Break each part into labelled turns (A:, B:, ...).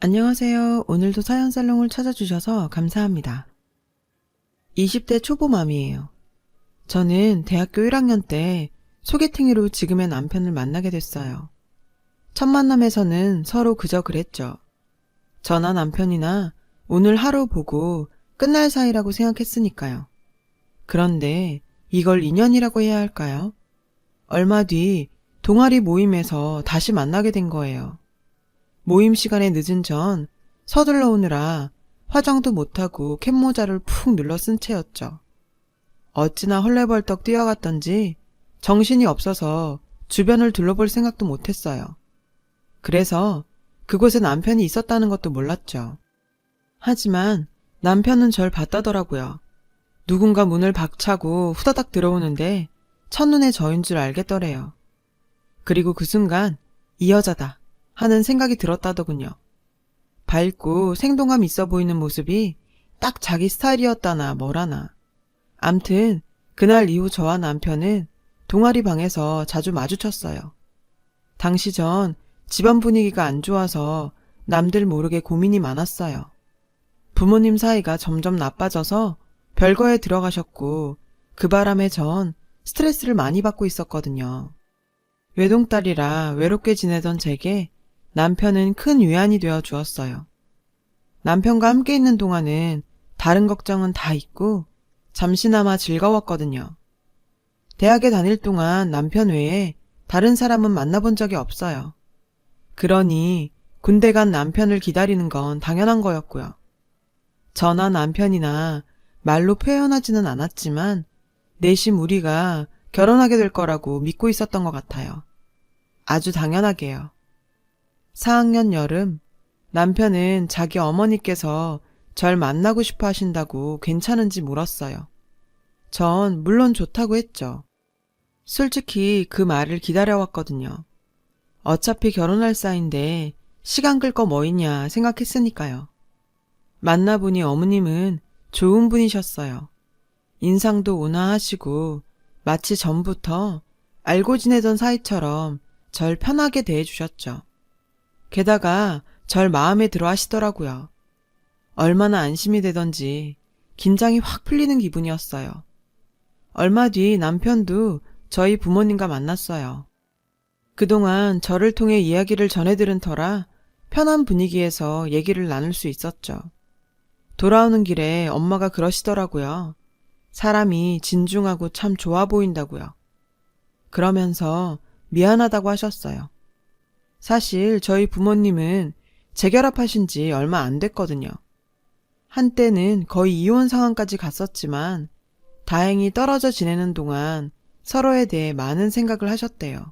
A: 안녕하세요. 오늘도 사연살롱을 찾아주셔서 감사합니다. 20대 초보맘이에요. 저는 대학교 1학년 때 소개팅으로 지금의 남편을 만나게 됐어요. 첫 만남에서는 서로 그저 그랬죠. 저나 남편이나 오늘 하루 보고 끝날 사이라고 생각했으니까요. 그런데 이걸 인연이라고 해야 할까요? 얼마 뒤 동아리 모임에서 다시 만나게 된 거예요. 모임 시간에 늦은 전 서둘러 오느라 화장도 못하고 캡모자를 푹 눌러 쓴 채였죠. 어찌나 헐레벌떡 뛰어갔던지 정신이 없어서 주변을 둘러볼 생각도 못했어요. 그래서 그곳에 남편이 있었다는 것도 몰랐죠. 하지만 남편은 절 봤다더라고요. 누군가 문을 박차고 후다닥 들어오는데 첫눈에 저인 줄 알겠더래요. 그리고 그 순간 이 여자다 하는 생각이 들었다더군요. 밝고 생동감 있어 보이는 모습이 딱 자기 스타일이었다나 뭐라나. 암튼 그날 이후 저와 남편은 동아리 방에서 자주 마주쳤어요. 당시 전 집안 분위기가 안 좋아서 남들 모르게 고민이 많았어요. 부모님 사이가 점점 나빠져서 별거에 들어가셨고 그 바람에 전 스트레스를 많이 받고 있었거든요. 외동딸이라 외롭게 지내던 제게 남편은 큰 위안이 되어 주었어요. 남편과 함께 있는 동안은 다른 걱정은 다 잊고 잠시나마 즐거웠거든요. 대학에 다닐 동안 남편 외에 다른 사람은 만나본 적이 없어요. 그러니 군대 간 남편을 기다리는 건 당연한 거였고요. 저나 남편이나 말로 표현하지는 않았지만 내심 우리가 결혼하게 될 거라고 믿고 있었던 것 같아요. 아주 당연하게요. 4학년 여름, 남편은 자기 어머니께서 절 만나고 싶어 하신다고 괜찮은지 물었어요. 전 물론 좋다고 했죠. 솔직히 그 말을 기다려왔거든요. 어차피 결혼할 사이인데 시간 끌 거 뭐 있냐 생각했으니까요. 만나보니 어머님은 좋은 분이셨어요. 인상도 온화하시고 마치 전부터 알고 지내던 사이처럼 절 편하게 대해주셨죠. 게다가 절 마음에 들어 하시더라고요. 얼마나 안심이 되던지 긴장이 확 풀리는 기분이었어요. 얼마 뒤 남편도 저희 부모님과 만났어요. 그동안 저를 통해 이야기를 전해들은 터라 편한 분위기에서 얘기를 나눌 수 있었죠. 돌아오는 길에 엄마가 그러시더라고요. 사람이 진중하고 참 좋아 보인다고요. 그러면서 미안하다고 하셨어요. 사실 저희 부모님은 재결합하신 지 얼마 안 됐거든요. 한때는 거의 이혼 상황까지 갔었지만 다행히 떨어져 지내는 동안 서로에 대해 많은 생각을 하셨대요.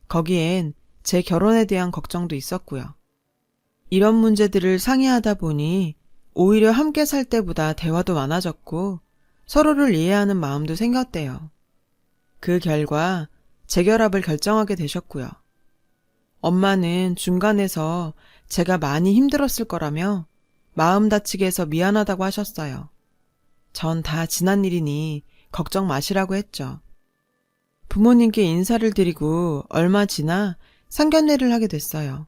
A: 거기엔 제 결혼에 대한 걱정도 있었고요. 이런 문제들을 상의하다 보니 오히려 함께 살 때보다 대화도 많아졌고 서로를 이해하는 마음도 생겼대요. 그 결과 재결합을 결정하게 되셨고요. 엄마는 중간에서 제가 많이 힘들었을 거라며 마음 다치게 해서 미안하다고 하셨어요. 전 다 지난 일이니 걱정 마시라고 했죠. 부모님께 인사를 드리고 얼마 지나 상견례를 하게 됐어요.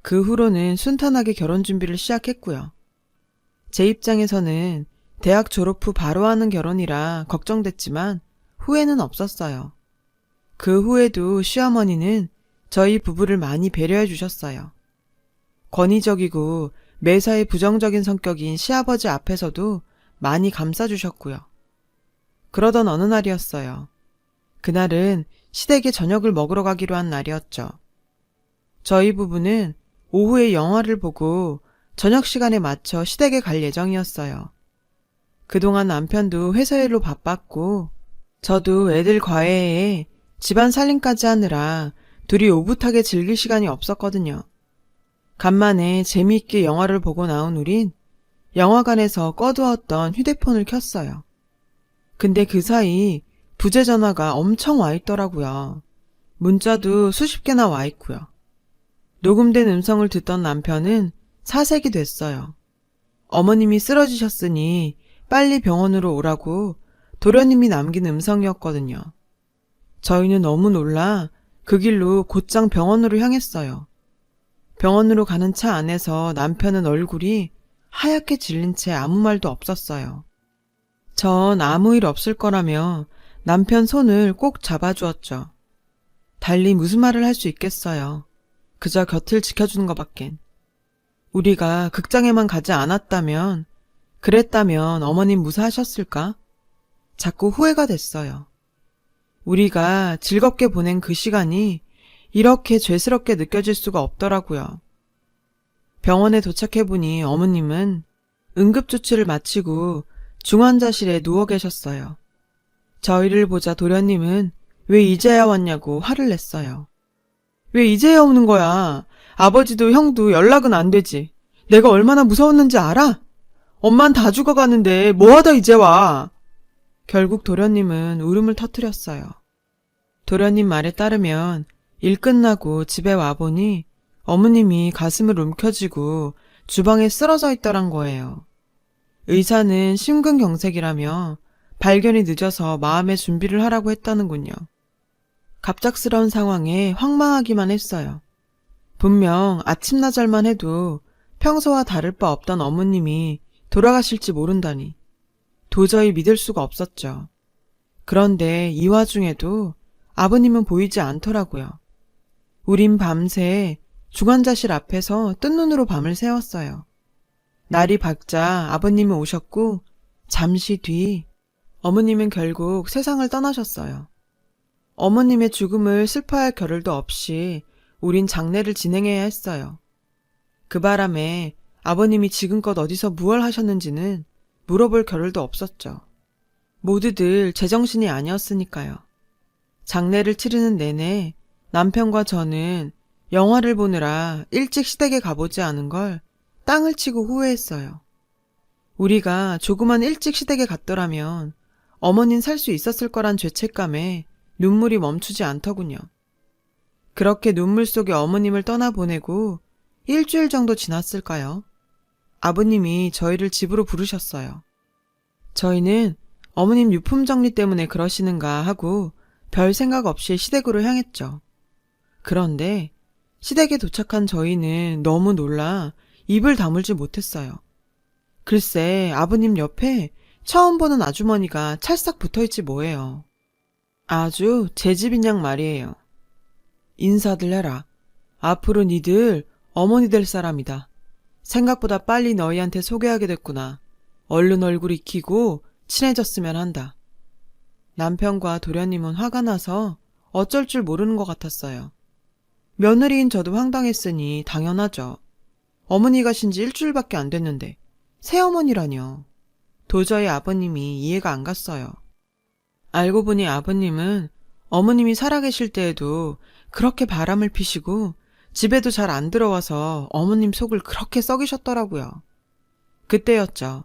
A: 그 후로는 순탄하게 결혼 준비를 시작했고요. 제 입장에서는 대학 졸업 후 바로 하는 결혼이라 걱정됐지만 후회는 없었어요. 그 후에도 시어머니는 저희 부부를 많이 배려해 주셨어요. 권위적이고 매사에 부정적인 성격인 시아버지 앞에서도 많이 감싸주셨고요. 그러던 어느 날이었어요. 그날은 시댁에 저녁을 먹으러 가기로 한 날이었죠. 저희 부부는 오후에 영화를 보고 저녁 시간에 맞춰 시댁에 갈 예정이었어요. 그동안 남편도 회사 일로 바빴고 저도 애들 과외에 집안 살림까지 하느라 둘이 오붓하게 즐길 시간이 없었거든요. 간만에 재미있게 영화를 보고 나온 우린 영화관에서 꺼두었던 휴대폰을 켰어요. 근데 그 사이 부재 전화가 엄청 와 있더라고요. 문자도 수십 개나 와 있고요. 녹음된 음성을 듣던 남편은 사색이 됐어요. 어머님이 쓰러지셨으니 빨리 병원으로 오라고 도련님이 남긴 음성이었거든요. 저희는 너무 놀라 그 길로 곧장 병원으로 향했어요. 병원으로 가는 차 안에서 남편은 얼굴이 하얗게 질린 채 아무 말도 없었어요. 전 아무 일 없을 거라며 남편 손을 꼭 잡아주었죠. 달리 무슨 말을 할 수 있겠어요. 그저 곁을 지켜주는 것밖엔. 우리가 극장에만 가지 않았다면, 그랬다면 어머님 무사하셨을까? 자꾸 후회가 됐어요. 우리가 즐겁게 보낸 그 시간이 이렇게 죄스럽게 느껴질 수가 없더라고요. 병원에 도착해보니 어머님은 응급조치를 마치고 중환자실에 누워 계셨어요. 저희를 보자 도련님은 왜 이제야 왔냐고 화를 냈어요. 왜 이제야 오는 거야? 아버지도 형도 연락은 안 되지. 내가 얼마나 무서웠는지 알아? 엄만 다 죽어가는데 뭐하다 이제 와. 결국 도련님은 울음을 터뜨렸어요. 도련님 말에 따르면 일 끝나고 집에 와보니 어머님이 가슴을 움켜쥐고 주방에 쓰러져 있더란 거예요. 의사는 심근경색이라며 발견이 늦어서 마음의 준비를 하라고 했다는군요. 갑작스러운 상황에 황망하기만 했어요. 분명 아침나절만 해도 평소와 다를 바 없던 어머님이 돌아가실지 모른다니 도저히 믿을 수가 없었죠. 그런데 이 와중에도 아버님은 보이지 않더라고요. 우린 밤새 중환자실 앞에서 뜬 눈으로 밤을 새웠어요. 날이 밝자 아버님은 오셨고 잠시 뒤 어머님은 결국 세상을 떠나셨어요. 어머님의 죽음을 슬퍼할 겨를도 없이 우린 장례를 진행해야 했어요. 그 바람에 아버님이 지금껏 어디서 무얼 하셨는지는 물어볼 겨를도 없었죠. 모두들 제정신이 아니었으니까요. 장례를 치르는 내내 남편과 저는 영화를 보느라 일찍 시댁에 가보지 않은 걸 땅을 치고 후회했어요. 우리가 조금만 일찍 시댁에 갔더라면 어머닌 살 수 있었을 거란 죄책감에 눈물이 멈추지 않더군요. 그렇게 눈물 속에 어머님을 떠나보내고 일주일 정도 지났을까요? 아버님이 저희를 집으로 부르셨어요. 저희는 어머님 유품 정리 때문에 그러시는가 하고 별 생각 없이 시댁으로 향했죠. 그런데 시댁에 도착한 저희는 너무 놀라 입을 다물지 못했어요. 글쎄 아버님 옆에 처음 보는 아주머니가 찰싹 붙어있지 뭐예요. 아주 제 집인 양 말이에요. 인사들 해라. 앞으로 니들 어머니 될 사람이다. 생각보다 빨리 너희한테 소개하게 됐구나. 얼른 얼굴 익히고 친해졌으면 한다. 남편과 도련님은 화가 나서 어쩔 줄 모르는 것 같았어요. 며느리인 저도 황당했으니 당연하죠. 어머니 가신 지 일주일밖에 안 됐는데 새어머니라뇨. 도저히 아버님이 이해가 안 갔어요. 알고 보니 아버님은 어머님이 살아계실 때에도 그렇게 바람을 피시고 집에도 잘 안 들어와서 어머님 속을 그렇게 썩이셨더라고요. 그때였죠.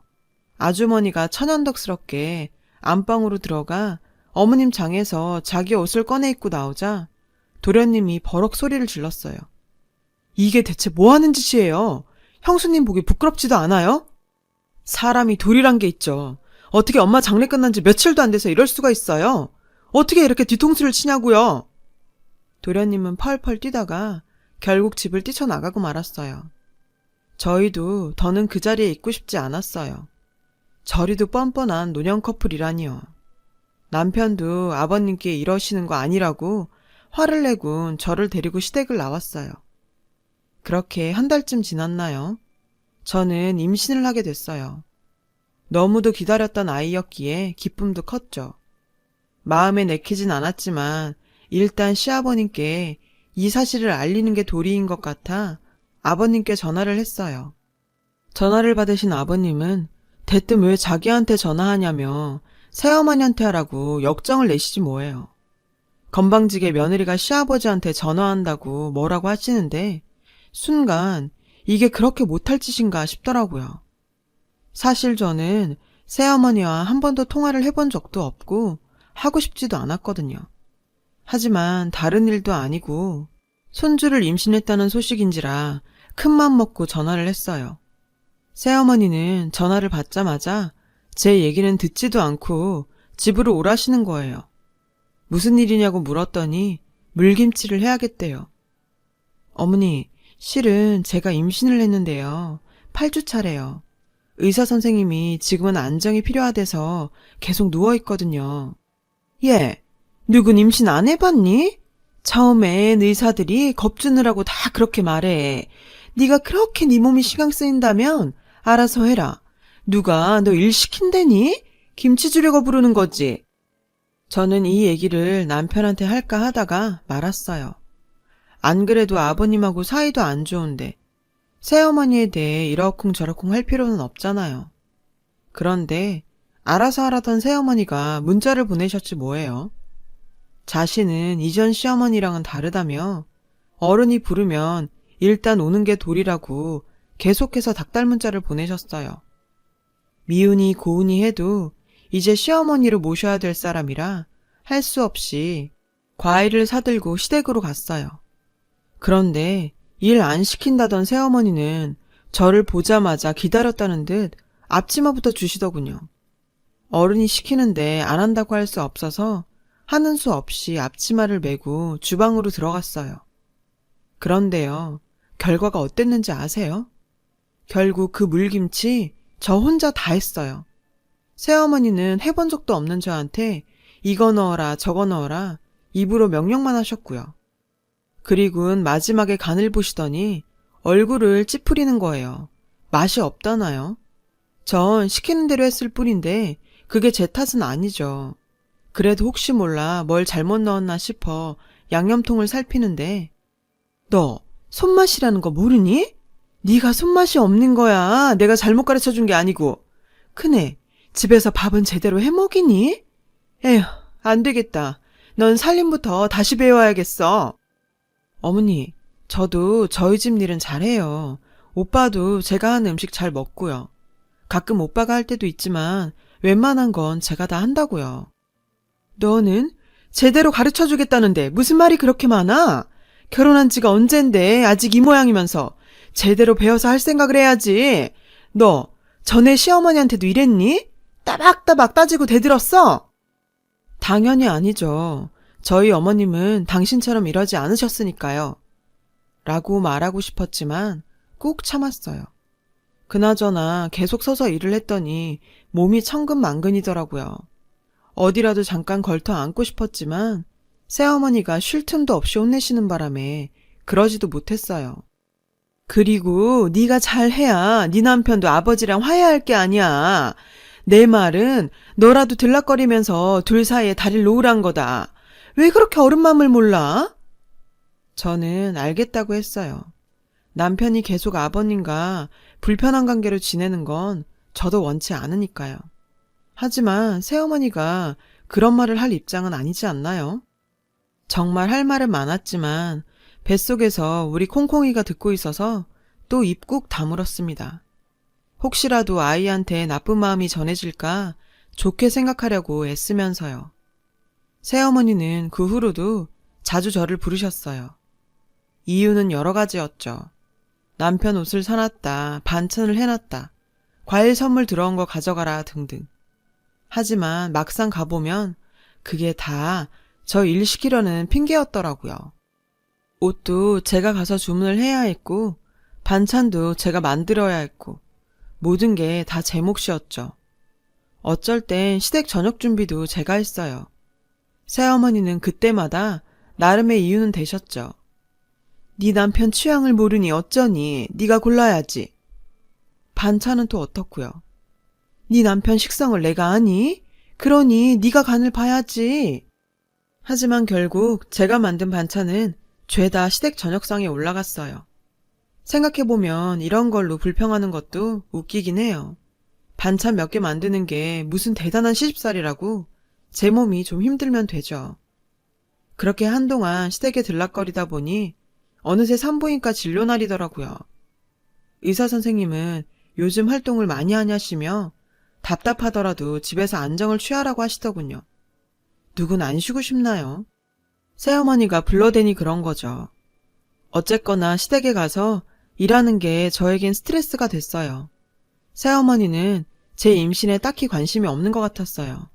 A: 아주머니가 천연덕스럽게 안방으로 들어가 어머님 장에서 자기 옷을 꺼내 입고 나오자 도련님이 버럭 소리를 질렀어요. 이게 대체 뭐 하는 짓이에요? 형수님 보기 부끄럽지도 않아요? 사람이 돌이란 게 있죠. 어떻게 엄마 장례 끝난 지 며칠도 안 돼서 이럴 수가 있어요? 어떻게 이렇게 뒤통수를 치냐고요? 도련님은 펄펄 뛰다가 결국 집을 뛰쳐나가고 말았어요. 저희도 더는 그 자리에 있고 싶지 않았어요. 저리도 뻔뻔한 노년 커플이라니요. 남편도 아버님께 이러시는 거 아니라고 화를 내곤 저를 데리고 시댁을 나왔어요. 그렇게 한 달쯤 지났나요? 저는 임신을 하게 됐어요. 너무도 기다렸던 아이였기에 기쁨도 컸죠. 마음에 내키진 않았지만 일단 시아버님께 이 사실을 알리는 게 도리인 것 같아 아버님께 전화를 했어요. 전화를 받으신 아버님은 대뜸 왜 자기한테 전화하냐며 새어머니한테 하라고 역정을 내시지 뭐예요. 건방지게 며느리가 시아버지한테 전화한다고 뭐라고 하시는데 순간 이게 그렇게 못할 짓인가 싶더라고요. 사실 저는 새어머니와 한 번도 통화를 해본 적도 없고 하고 싶지도 않았거든요. 하지만 다른 일도 아니고 손주를 임신했다는 소식인지라 큰맘 먹고 전화를 했어요. 새어머니는 전화를 받자마자 제 얘기는 듣지도 않고 집으로 오라시는 거예요. 무슨 일이냐고 물었더니 물김치를 해야겠대요. 어머니, 실은 제가 임신을 했는데요. 8주 차래요. 의사 선생님이 지금은 안정이 필요하대서 계속 누워있거든요. 얘, 누군 임신 안 해봤니? 처음엔 의사들이 겁주느라고 다 그렇게 말해. 네가 그렇게 네 몸이 신경 쓰인다면 알아서 해라. 누가 너 일 시킨다니? 김치 주려고 부르는 거지. 저는 이 얘기를 남편한테 할까 하다가 말았어요. 안 그래도 아버님하고 사이도 안 좋은데 새어머니에 대해 이러쿵저러쿵 할 필요는 없잖아요. 그런데 알아서 하라던 새어머니가 문자를 보내셨지 뭐예요. 자신은 이전 시어머니랑은 다르다며 어른이 부르면 일단 오는 게 도리라고 계속해서 닭달 문자를 보내셨어요. 미운이 고운이 해도 이제 시어머니를 모셔야 될 사람이라 할 수 없이 과일을 사들고 시댁으로 갔어요. 그런데 일 안 시킨다던 새어머니는 저를 보자마자 기다렸다는 듯 앞치마부터 주시더군요. 어른이 시키는데 안 한다고 할 수 없어서 하는 수 없이 앞치마를 메고 주방으로 들어갔어요. 그런데요, 결과가 어땠는지 아세요? 결국 그 물김치 저 혼자 다 했어요. 새어머니는 해본 적도 없는 저한테 이거 넣어라 저거 넣어라 입으로 명령만 하셨고요. 그리고는 마지막에 간을 보시더니 얼굴을 찌푸리는 거예요. 맛이 없다나요? 전 시키는 대로 했을 뿐인데 그게 제 탓은 아니죠. 그래도 혹시 몰라 뭘 잘못 넣었나 싶어 양념통을 살피는데 너 손맛이라는 거 모르니? 네가 손맛이 없는 거야. 내가 잘못 가르쳐준 게 아니고. 큰애, 집에서 밥은 제대로 해먹이니? 에휴, 안 되겠다. 넌 살림부터 다시 배워야겠어. 어머니, 저도 저희 집 일은 잘해요. 오빠도 제가 하는 음식 잘 먹고요. 가끔 오빠가 할 때도 있지만 웬만한 건 제가 다 한다고요. 너는 제대로 가르쳐주겠다는데 무슨 말이 그렇게 많아? 결혼한 지가 언젠데 아직 이 모양이면서 제대로 배워서 할 생각을 해야지. 너 전에 시어머니한테도 이랬니? 따박따박 따지고 대들었어? 당연히 아니죠. 저희 어머님은 당신처럼 이러지 않으셨으니까요. 라고 말하고 싶었지만 꾹 참았어요. 그나저나 계속 서서 일을 했더니 몸이 천근만근이더라고요. 어디라도 잠깐 걸터 앉고 싶었지만 새어머니가 쉴 틈도 없이 혼내시는 바람에 그러지도 못했어요. 그리고 네가 잘해야 네 남편도 아버지랑 화해할 게 아니야. 내 말은 너라도 들락거리면서 둘 사이에 다리를 놓으란 거다. 왜 그렇게 어른 마음을 몰라? 저는 알겠다고 했어요. 남편이 계속 아버님과 불편한 관계로 지내는 건 저도 원치 않으니까요. 하지만 새어머니가 그런 말을 할 입장은 아니지 않나요? 정말 할 말은 많았지만 뱃속에서 우리 콩콩이가 듣고 있어서 또 입 꾹 다물었습니다. 혹시라도 아이한테 나쁜 마음이 전해질까 좋게 생각하려고 애쓰면서요. 새어머니는 그 후로도 자주 저를 부르셨어요. 이유는 여러 가지였죠. 남편 옷을 사놨다, 반찬을 해놨다, 과일 선물 들어온 거 가져가라 등등. 하지만 막상 가보면 그게 다 저 일 시키려는 핑계였더라고요. 옷도 제가 가서 주문을 해야 했고 반찬도 제가 만들어야 했고 모든 게 다 제 몫이었죠. 어쩔 땐 시댁 저녁 준비도 제가 했어요. 새어머니는 그때마다 나름의 이유는 되셨죠. 네 남편 취향을 모르니 어쩌니 네가 골라야지. 반찬은 또 어떻고요. 네 남편 식성을 내가 아니? 그러니 네가 간을 봐야지. 하지만 결국 제가 만든 반찬은 죄다 시댁 저녁상에 올라갔어요. 생각해보면 이런 걸로 불평하는 것도 웃기긴 해요. 반찬 몇 개 만드는 게 무슨 대단한 시집살이라고 제 몸이 좀 힘들면 되죠. 그렇게 한동안 시댁에 들락거리다 보니 어느새 산부인과 진료날이더라고요. 의사 선생님은 요즘 활동을 많이 하냐시며 답답하더라도 집에서 안정을 취하라고 하시더군요. 누군 안 쉬고 싶나요? 새어머니가 불러대니 그런 거죠. 어쨌거나 시댁에 가서 일하는 게 저에겐 스트레스가 됐어요. 새어머니는 제 임신에 딱히 관심이 없는 것 같았어요.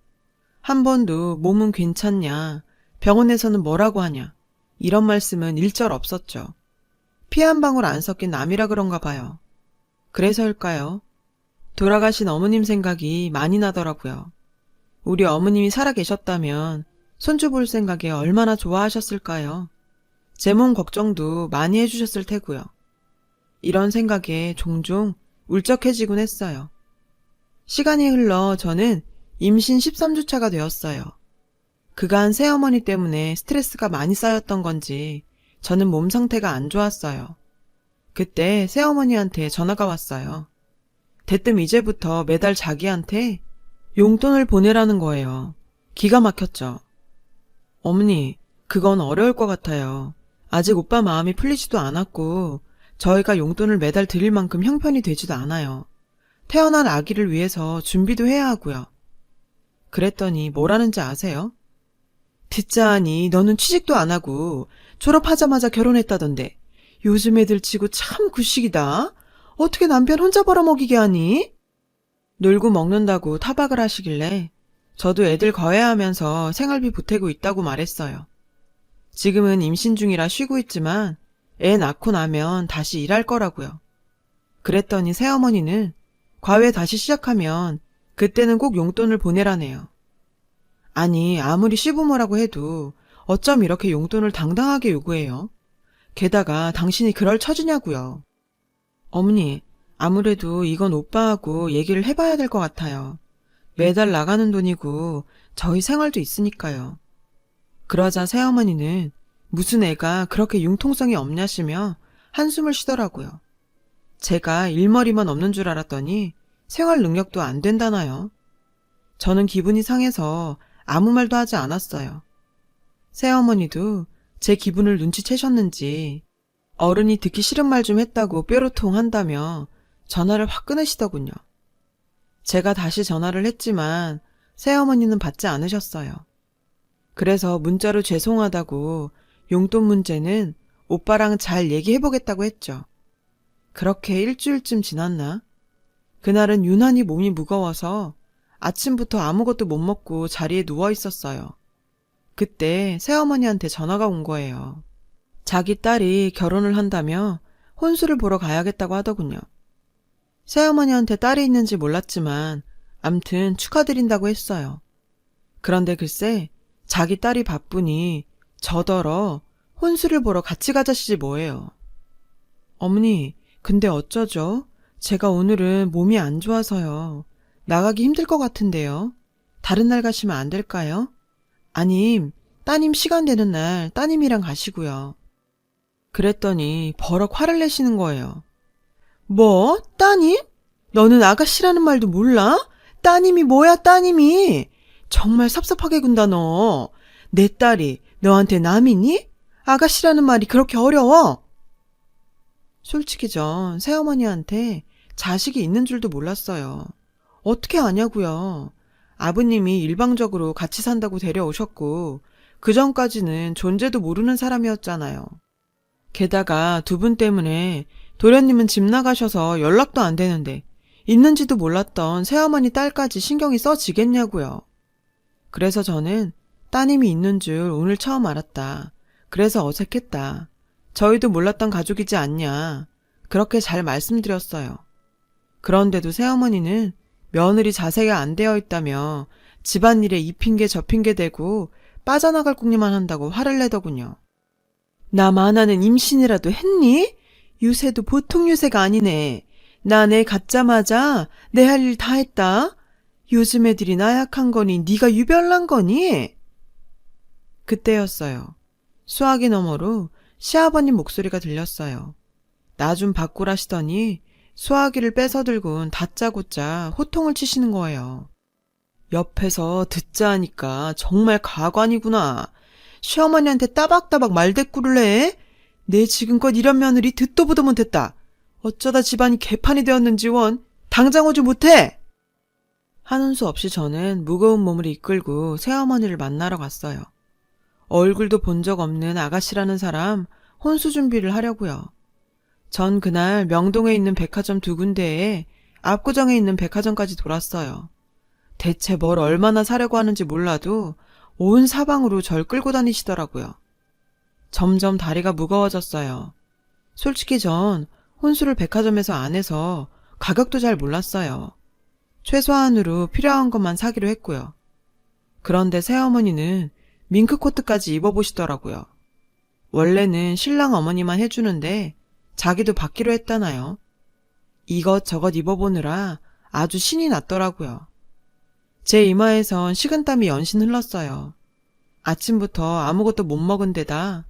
A: 한 번도 몸은 괜찮냐, 병원에서는 뭐라고 하냐, 이런 말씀은 일절 없었죠. 피 한 방울 안 섞인 남이라 그런가 봐요. 그래서일까요? 돌아가신 어머님 생각이 많이 나더라고요. 우리 어머님이 살아 계셨다면 손주 볼 생각에 얼마나 좋아하셨을까요? 제 몸 걱정도 많이 해주셨을 테고요. 이런 생각에 종종 울적해지곤 했어요. 시간이 흘러 저는 임신 13주차가 되었어요. 그간 새어머니 때문에 스트레스가 많이 쌓였던 건지 저는 몸 상태가 안 좋았어요. 그때 새어머니한테 전화가 왔어요. 대뜸 이제부터 매달 자기한테 용돈을 보내라는 거예요. 기가 막혔죠. 어머니, 그건 어려울 것 같아요. 아직 오빠 마음이 풀리지도 않았고 저희가 용돈을 매달 드릴 만큼 형편이 되지도 않아요. 태어난 아기를 위해서 준비도 해야 하고요. 그랬더니 뭐라는지 아세요? 듣자하니 너는 취직도 안 하고 졸업하자마자 결혼했다던데 요즘 애들 치고 참 구식이다. 어떻게 남편 혼자 벌어먹이게 하니? 놀고 먹는다고 타박을 하시길래 저도 애들 거해하면서 생활비 보태고 있다고 말했어요. 지금은 임신 중이라 쉬고 있지만 애 낳고 나면 다시 일할 거라고요. 그랬더니 새어머니는 과외 다시 시작하면 그때는 꼭 용돈을 보내라네요. 아니, 아무리 시부모라고 해도 어쩜 이렇게 용돈을 당당하게 요구해요? 게다가 당신이 그럴 처지냐고요. 어머니, 아무래도 이건 오빠하고 얘기를 해봐야 될 것 같아요. 매달 나가는 돈이고 저희 생활도 있으니까요. 그러자 새어머니는 무슨 애가 그렇게 융통성이 없냐시며 한숨을 쉬더라고요. 제가 일머리만 없는 줄 알았더니 생활 능력도 안 된다나요. 저는 기분이 상해서 아무 말도 하지 않았어요. 새어머니도 제 기분을 눈치채셨는지 어른이 듣기 싫은 말 좀 했다고 뾰로통 한다며 전화를 확 끊으시더군요. 제가 다시 전화를 했지만 새어머니는 받지 않으셨어요. 그래서 문자로 죄송하다고 용돈 문제는 오빠랑 잘 얘기해보겠다고 했죠. 그렇게 일주일쯤 지났나? 그날은 유난히 몸이 무거워서 아침부터 아무것도 못 먹고 자리에 누워 있었어요. 그때 새어머니한테 전화가 온 거예요. 자기 딸이 결혼을 한다며 혼수를 보러 가야겠다고 하더군요. 새어머니한테 딸이 있는지 몰랐지만 암튼 축하드린다고 했어요. 그런데 글쎄 자기 딸이 바쁘니 저더러 혼수를 보러 같이 가자시지 뭐예요. 어머니, 근데 어쩌죠? 제가 오늘은 몸이 안 좋아서요. 나가기 힘들 것 같은데요. 다른 날 가시면 안 될까요? 아님, 따님 시간 되는 날 따님이랑 가시고요. 그랬더니 버럭 화를 내시는 거예요. 뭐? 따님? 너는 아가씨라는 말도 몰라? 따님이 뭐야, 따님이? 정말 섭섭하게 군다, 너. 내 딸이 너한테 남이니? 아가씨라는 말이 그렇게 어려워? 솔직히 전 새어머니한테 자식이 있는 줄도 몰랐어요. 어떻게 아냐고요. 아버님이 일방적으로 같이 산다고 데려오셨고 그 전까지는 존재도 모르는 사람이었잖아요. 게다가 두 분 때문에 도련님은 집 나가셔서 연락도 안 되는데 있는지도 몰랐던 새어머니 딸까지 신경이 써지겠냐고요. 그래서 저는 따님이 있는 줄 오늘 처음 알았다. 그래서 어색했다. 저희도 몰랐던 가족이지 않냐. 그렇게 잘 말씀드렸어요. 그런데도 새어머니는 며느리 자세가 안 되어 있다며 집안일에 이 핑계 저 핑계 대고 빠져나갈 궁리만 한다고 화를 내더군요. 나만 하는 임신이라도 했니? 유세도 보통 유세가 아니네. 나 내 갖자마자 내 할 일 다 했다. 요즘 애들이 나약한 거니 네가 유별난 거니? 그때였어요. 수화기 너머로 시아버님 목소리가 들렸어요. 나 좀 바꾸라시더니 수화기를 뺏어 들곤 다짜고짜 호통을 치시는 거예요. 옆에서 듣자 하니까 정말 가관이구나. 시어머니한테 따박따박 말대꾸를 해? 내 지금껏 이런 며느리 듣도 보도 못했다. 어쩌다 집안이 개판이 되었는지 원 당장 오지 못해. 하는 수 없이 저는 무거운 몸을 이끌고 새어머니를 만나러 갔어요. 얼굴도 본 적 없는 아가씨라는 사람 혼수 준비를 하려고요. 전 그날 명동에 있는 백화점 2군데에 압구정에 있는 백화점까지 돌았어요. 대체 뭘 얼마나 사려고 하는지 몰라도 온 사방으로 절 끌고 다니시더라고요. 점점 다리가 무거워졌어요. 솔직히 전 혼수를 백화점에서 안 해서 가격도 잘 몰랐어요. 최소한으로 필요한 것만 사기로 했고요. 그런데 새어머니는 밍크코트까지 입어보시더라고요. 원래는 신랑 어머니만 해주는데 자기도 받기로 했다나요. 이것저것 입어보느라 아주 신이 났더라고요. 제 이마에선 식은땀이 연신 흘렀어요. 아침부터 아무것도 못 먹은 데다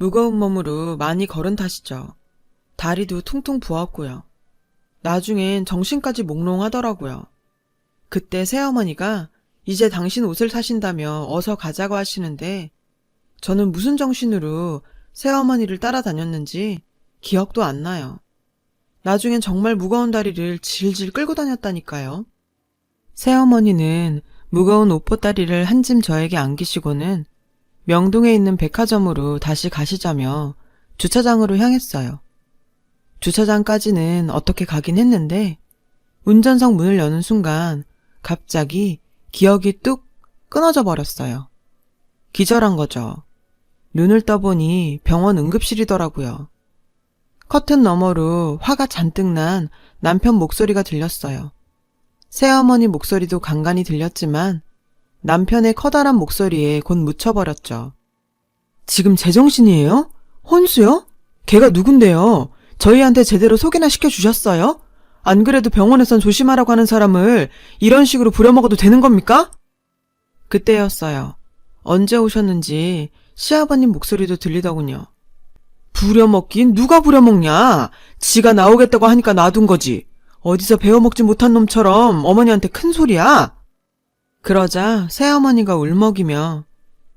A: 무거운 몸으로 많이 걸은 탓이죠. 다리도 퉁퉁 부었고요. 나중엔 정신까지 몽롱하더라고요. 그때 새어머니가 이제 당신 옷을 사신다며 어서 가자고 하시는데 저는 무슨 정신으로 새어머니를 따라다녔는지 기억도 안 나요. 나중엔 정말 무거운 다리를 질질 끌고 다녔다니까요. 새어머니는 무거운 옷보따리를 한 짐 저에게 안기시고는 명동에 있는 백화점으로 다시 가시자며 주차장으로 향했어요. 주차장까지는 어떻게 가긴 했는데 운전석 문을 여는 순간 갑자기 기억이 뚝 끊어져 버렸어요. 기절한 거죠. 눈을 떠보니 병원 응급실이더라고요. 커튼 너머로 화가 잔뜩 난 남편 목소리가 들렸어요. 새어머니 목소리도 간간히 들렸지만 남편의 커다란 목소리에 곧 묻혀버렸죠. 지금 제정신이에요? 혼수요? 걔가 누군데요? 저희한테 제대로 소개나 시켜주셨어요? 안 그래도 병원에선 조심하라고 하는 사람을 이런 식으로 부려먹어도 되는 겁니까? 그때였어요. 언제 오셨는지 시아버님 목소리도 들리더군요. 부려먹긴 누가 부려먹냐? 지가 나오겠다고 하니까 놔둔 거지. 어디서 배워먹지 못한 놈처럼 어머니한테 큰 소리야? 그러자 새어머니가 울먹이며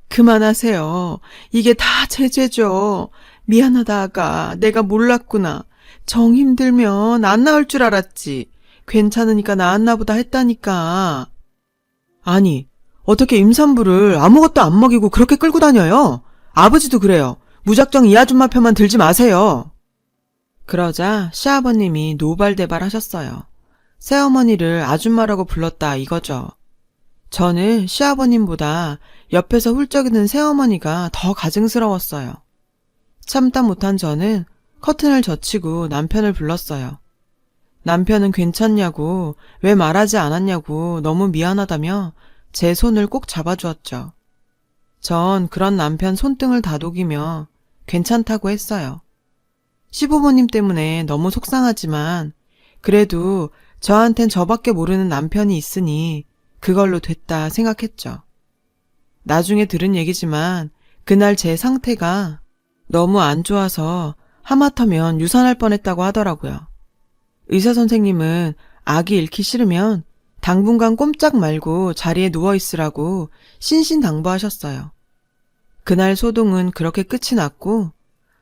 A: 그만하세요. 이게 다 제 죄죠. 미안하다 아가. 내가 몰랐구나. 정 힘들면 안 나올 줄 알았지. 괜찮으니까 나았나 보다 했다니까. 아니, 어떻게 임산부를 아무것도 안 먹이고 그렇게 끌고 다녀요? 아버지도 그래요. 무작정 이 아줌마 편만 들지 마세요. 그러자 시아버님이 노발대발 하셨어요. 새어머니를 아줌마라고 불렀다 이거죠. 저는 시아버님보다 옆에서 훌쩍이는 새어머니가 더 가증스러웠어요. 참다 못한 저는 커튼을 젖히고 남편을 불렀어요. 남편은 괜찮냐고, 왜 말하지 않았냐고 너무 미안하다며 제 손을 꼭 잡아주었죠. 전 그런 남편 손등을 다독이며 괜찮다고 했어요. 시부모님 때문에 너무 속상하지만 그래도 저한텐 저밖에 모르는 남편이 있으니 그걸로 됐다 생각했죠. 나중에 들은 얘기지만 그날 제 상태가 너무 안 좋아서 하마터면 유산할 뻔했다고 하더라고요. 의사 선생님은 아기 잃기 싫으면 당분간 꼼짝 말고 자리에 누워있으라고 신신당부하셨어요. 그날 소동은 그렇게 끝이 났고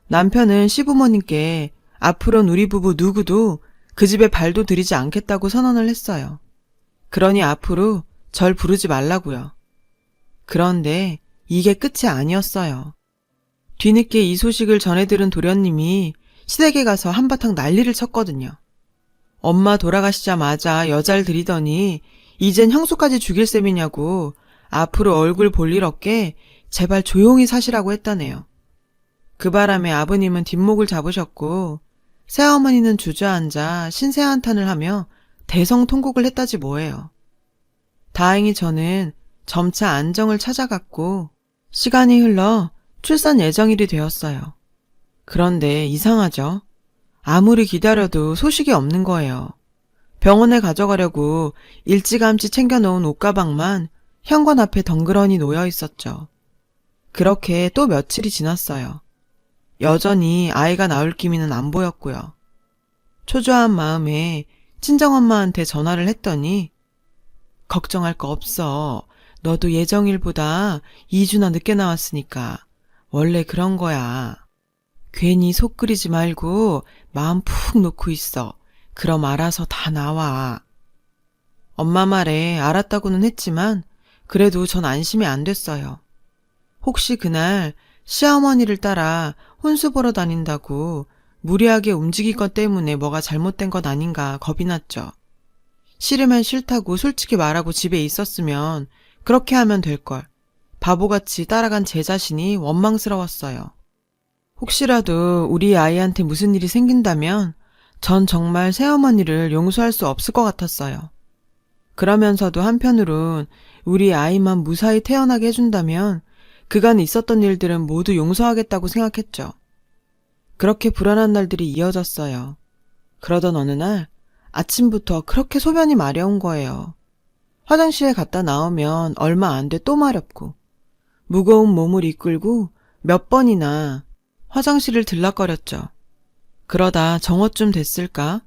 A: 남편은 시부모님께 앞으로는 우리 부부 누구도 그 집에 발도 들이지 않겠다고 선언을 했어요. 그러니 앞으로 절 부르지 말라고요. 그런데 이게 끝이 아니었어요. 뒤늦게 이 소식을 전해들은 도련님이 시댁에 가서 한바탕 난리를 쳤거든요. 엄마 돌아가시자마자 여자를 들이더니 이젠 형수까지 죽일 셈이냐고 앞으로 얼굴 볼 일 없게 제발 조용히 사시라고 했다네요. 그 바람에 아버님은 뒷목을 잡으셨고 새어머니는 주저앉아 신세한탄을 하며 대성통곡을 했다지 뭐예요. 다행히 저는 점차 안정을 찾아갔고 시간이 흘러 출산 예정일이 되었어요. 그런데 이상하죠? 아무리 기다려도 소식이 없는 거예요. 병원에 가져가려고 일찌감치 챙겨놓은 옷가방만 현관 앞에 덩그러니 놓여 있었죠. 그렇게 또 며칠이 지났어요. 여전히 아이가 나올 기미는 안 보였고요. 초조한 마음에 친정엄마한테 전화를 했더니 걱정할 거 없어. 너도 예정일보다 2주나 늦게 나왔으니까 원래 그런 거야. 괜히 속 끓이지 말고 마음 푹 놓고 있어. 그럼 알아서 다 나와. 엄마 말에 알았다고는 했지만 그래도 전 안심이 안 됐어요. 혹시 그날 시어머니를 따라 혼수 보러 다닌다고 무리하게 움직일 것 때문에 뭐가 잘못된 것 아닌가 겁이 났죠. 싫으면 싫다고 솔직히 말하고 집에 있었으면 그렇게 하면 될걸. 바보같이 따라간 제 자신이 원망스러웠어요. 혹시라도 우리 아이한테 무슨 일이 생긴다면 전 정말 새어머니를 용서할 수 없을 것 같았어요. 그러면서도 한편으론 우리 아이만 무사히 태어나게 해준다면 그간 있었던 일들은 모두 용서하겠다고 생각했죠. 그렇게 불안한 날들이 이어졌어요. 그러던 어느 날 아침부터 그렇게 소변이 마려운 거예요. 화장실에 갔다 나오면 얼마 안 돼 또 마렵고 무거운 몸을 이끌고 몇 번이나 화장실을 들락거렸죠. 그러다 정오쯤 됐을까?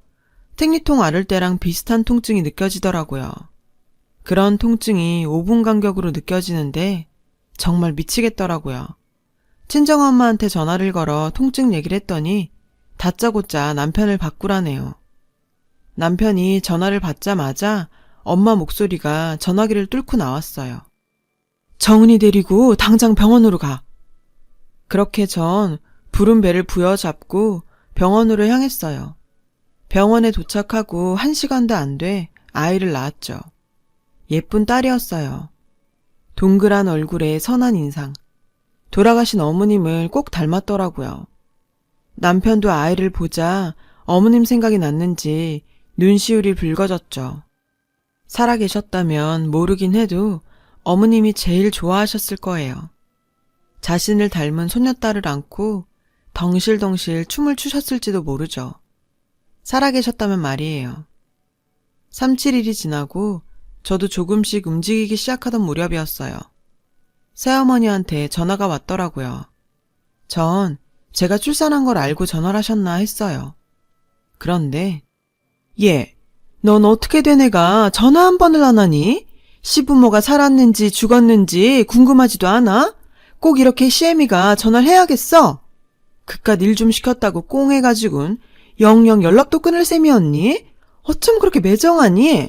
A: 생리통 앓을 때랑 비슷한 통증이 느껴지더라고요. 그런 통증이 5분 간격으로 느껴지는데 정말 미치겠더라고요. 친정엄마한테 전화를 걸어 통증 얘기를 했더니 다짜고짜 남편을 바꾸라네요. 남편이 전화를 받자마자 엄마 목소리가 전화기를 뚫고 나왔어요. 정은이 데리고 당장 병원으로 가. 그렇게 전 부른 배를 부여잡고 병원으로 향했어요. 병원에 도착하고 1시간도 안 돼 아이를 낳았죠. 예쁜 딸이었어요. 동그란 얼굴에 선한 인상. 돌아가신 어머님을 꼭 닮았더라고요. 남편도 아이를 보자 어머님 생각이 났는지 눈시울이 붉어졌죠. 살아계셨다면 모르긴 해도 어머님이 제일 좋아하셨을 거예요. 자신을 닮은 손녀딸을 안고 덩실덩실 춤을 추셨을지도 모르죠. 살아계셨다면 말이에요. 3, 7일이 지나고 저도 조금씩 움직이기 시작하던 무렵이었어요. 새어머니한테 전화가 왔더라고요. 전 제가 출산한 걸 알고 전화를 하셨나 했어요. 그런데 얘, 넌 어떻게 된 애가 전화 한 번을 안 하니? 시부모가 살았는지 죽었는지 궁금하지도 않아? 꼭 이렇게 시애미가 전화를 해야겠어? 그깟 일 좀 시켰다고 꽁해가지고는 영영 연락도 끊을 셈이었니? 어쩜 그렇게 매정하니?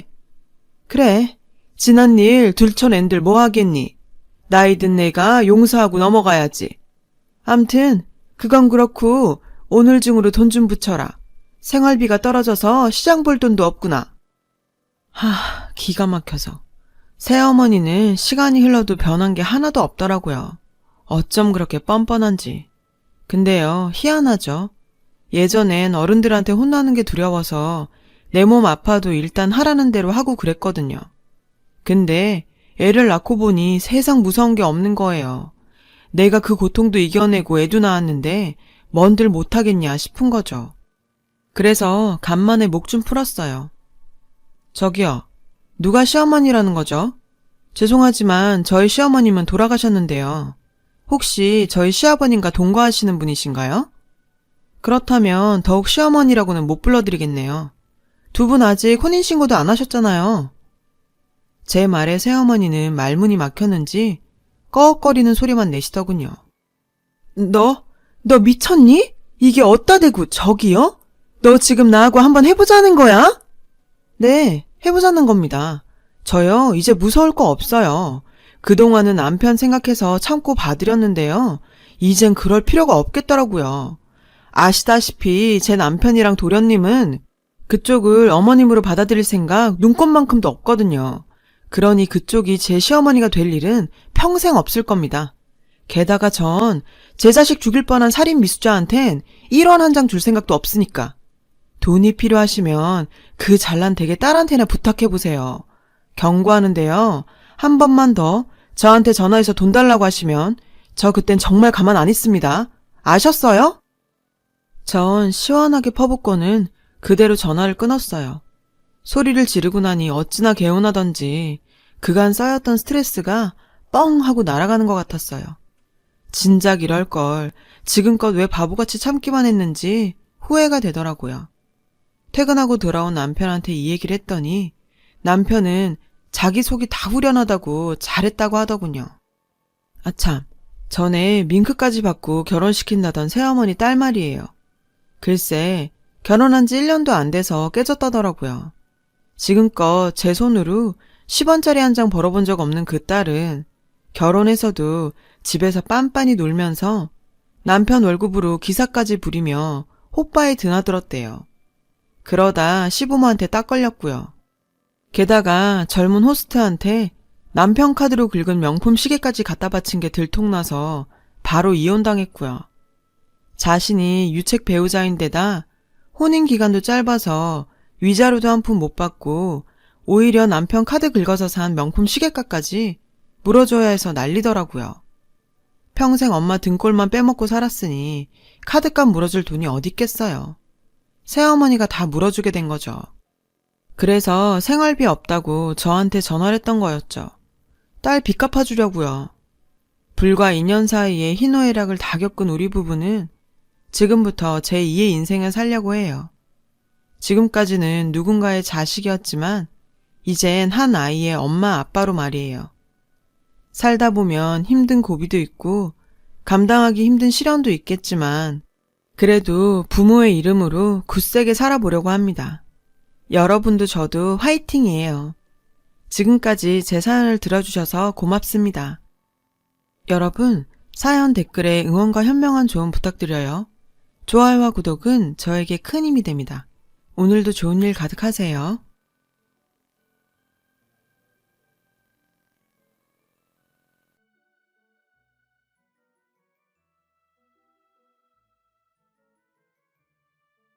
A: 그래, 지난 일 들춰낸들 뭐 하겠니? 나이 든 내가 용서하고 넘어가야지. 암튼 그건 그렇고 오늘 중으로 돈 좀 붙여라. 생활비가 떨어져서 시장 볼 돈도 없구나. 기가 막혀서. 새어머니는 시간이 흘러도 변한 게 하나도 없더라고요. 어쩜 그렇게 뻔뻔한지. 근데요, 희한하죠. 예전엔 어른들한테 혼나는 게 두려워서 내 몸 아파도 일단 하라는 대로 하고 그랬거든요. 근데 애를 낳고 보니 세상 무서운 게 없는 거예요. 내가 그 고통도 이겨내고 애도 낳았는데 뭔들 못하겠냐 싶은 거죠. 그래서 간만에 목 좀 풀었어요. 저기요, 누가 시어머니라는 거죠? 죄송하지만 저희 시어머님은 돌아가셨는데요. 혹시 저희 시아버님과 동거하시는 분이신가요? 그렇다면 더욱 시어머니라고는 못 불러드리겠네요. 두 분 아직 혼인신고도 안 하셨잖아요. 제 말에 새어머니는 말문이 막혔는지 꺼억거리는 소리만 내시더군요. 너 미쳤니? 이게 어따 대고 저기요? 너 지금 나하고 한번 해보자는 거야? 네, 해보자는 겁니다. 저요, 이제 무서울 거 없어요. 그동안은 남편 생각해서 참고 봐드렸는데요. 이젠 그럴 필요가 없겠더라고요. 아시다시피 제 남편이랑 도련님은 그쪽을 어머님으로 받아들일 생각 눈꼽만큼도 없거든요. 그러니 그쪽이 제 시어머니가 될 일은 평생 없을 겁니다. 게다가 전 제 자식 죽일 뻔한 살인 미수자한텐 1원 한 장 줄 생각도 없으니까. 돈이 필요하시면 그 잘난 댁의 딸한테나 부탁해보세요. 경고하는데요. 한 번만 더 저한테 전화해서 돈 달라고 하시면 저 그땐 정말 가만 안 있습니다. 아셨어요? 전 시원하게 퍼붓고는 그대로 전화를 끊었어요. 소리를 지르고 나니 어찌나 개운하던지 그간 쌓였던 스트레스가 뻥 하고 날아가는 것 같았어요. 진작 이럴 걸 지금껏 왜 바보같이 참기만 했는지 후회가 되더라고요. 퇴근하고 돌아온 남편한테 이 얘기를 했더니 남편은 자기 속이 다 후련하다고 잘했다고 하더군요. 아참, 전에 밍크까지 받고 결혼시킨다던 새어머니 딸 말이에요. 글쎄, 결혼한 지 1년도 안 돼서 깨졌다더라고요. 지금껏 제 손으로 10원짜리 한 장 벌어본 적 없는 그 딸은 결혼해서도 집에서 빤빤히 놀면서 남편 월급으로 기사까지 부리며 호빠에 드나들었대요. 그러다 시부모한테 딱 걸렸고요. 게다가 젊은 호스트한테 남편 카드로 긁은 명품 시계까지 갖다 바친 게 들통나서 바로 이혼당했고요. 자신이 유책 배우자인데다 혼인 기간도 짧아서 위자료도 한 푼 못 받고 오히려 남편 카드 긁어서 산 명품 시계값까지 물어줘야 해서 난리더라고요. 평생 엄마 등골만 빼먹고 살았으니 카드값 물어줄 돈이 어디 있겠어요. 새어머니가 다 물어주게 된 거죠. 그래서 생활비 없다고 저한테 전화를 했던 거였죠. 딸 빚 갚아주려고요. 불과 2년 사이에 희노애락을 다 겪은 우리 부부는 지금부터 제2의 인생을 살려고 해요. 지금까지는 누군가의 자식이었지만 이젠 한 아이의 엄마 아빠로 말이에요. 살다 보면 힘든 고비도 있고 감당하기 힘든 시련도 있겠지만 그래도 부모의 이름으로 굳세게 살아보려고 합니다. 여러분도 저도 화이팅이에요. 지금까지 제 사연을 들어주셔서 고맙습니다. 여러분, 사연 댓글에 응원과 현명한 조언 부탁드려요. 좋아요와 구독은 저에게 큰 힘이 됩니다. 오늘도 좋은 일 가득하세요.